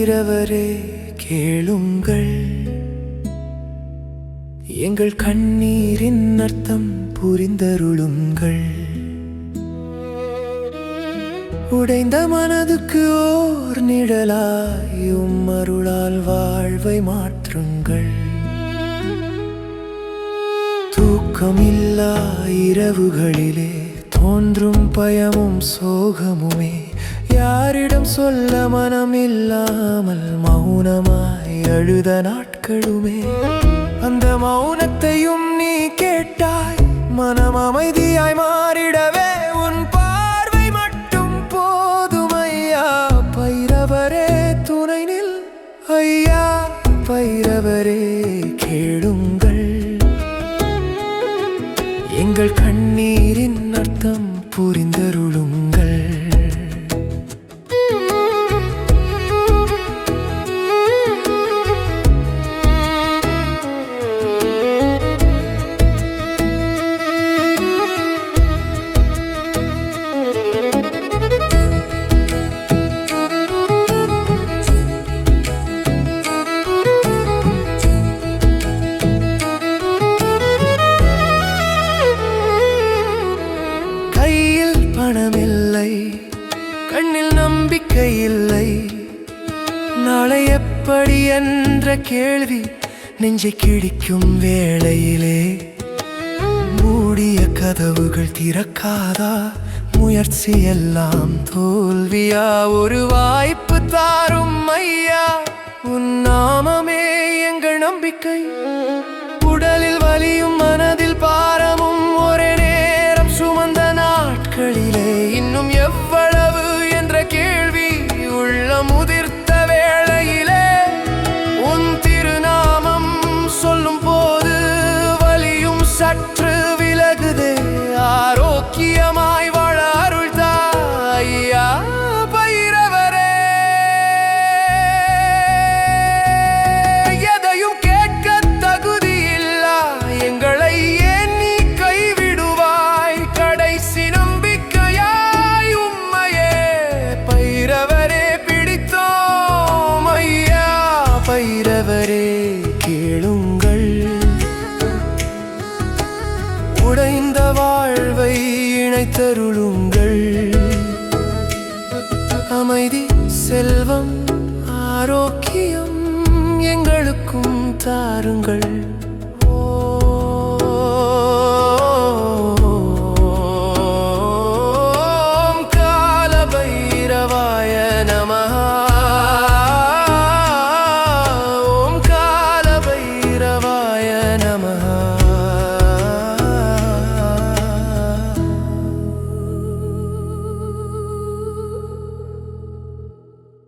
பைரவரே கேளுங்கள், எங்கள் கண்ணீரின் அர்த்தம் புரிந்தருளுங்கள். உடைந்த மனதுக்கு ஓர் நிழலாய் அருளால் வாழ்வை மாற்றுங்கள். தூக்கமில்லா இரவுகளிலே தோன்றும் பயமும் சோகமுமே, யாரிடம் சொல்ல மனமில்லாமல் மௌனமாய் அழுத நாட்களுமே. அந்த மௌனத்தையும் நீ கேட்டாய், மனம் அமைதியாய் மாறிடவே உன் பார்வை மட்டும் போதும் ஐயா. பைரவரே துணை நில், ஐயா பைரவரே கேளுங்கள், எங்கள் கண்ணீரின் அர்த்தம் புரிந்தருளுங்கள். பணமில்லை, கண்ணில் நம்பிக்கை இல்லை, நாளை எப்படி என்ற கேள்வி நெஞ்சை கிழிக்கும் வேளையிலே, மூடிய கதவுகள் திறக்காதா, முயற்சி எல்லாம் தோல்வியா, ஒரு வாய்ப்பு தாரும் ஐயா, உன் நாமமே எங்கள் நம்பிக்கை. உடலில் வலியும் மனதில் பாரமும் ஒரே நேரம் சுமந்த நாட்களிலே, இன்னும் எவ்வளவு என்ற கேள்வி உள்ள முதிர்த்த வேளையிலே, உன் திருநாமம் சொல்லும் போது வலியும் சற்று விலகுதே. ஆரோக்கியமாய் வாழ அருள் தாயா பைரவரே. எதையும் கேட்க தகுதியில்லா எங்களை ஏன் நீ கைவிடுவாய், கடைசி நம்பிக்கையாய் உம்மையே பைரவரே பிடித்தோம் ஐயா. பைரவரே கேளுங்கள், உடைந்த வாழ்வை இணைத்தருளுங்கள். அமைதி, செல்வம், ஆரோக்கியம் எங்களுக்கும் தாருங்கள்.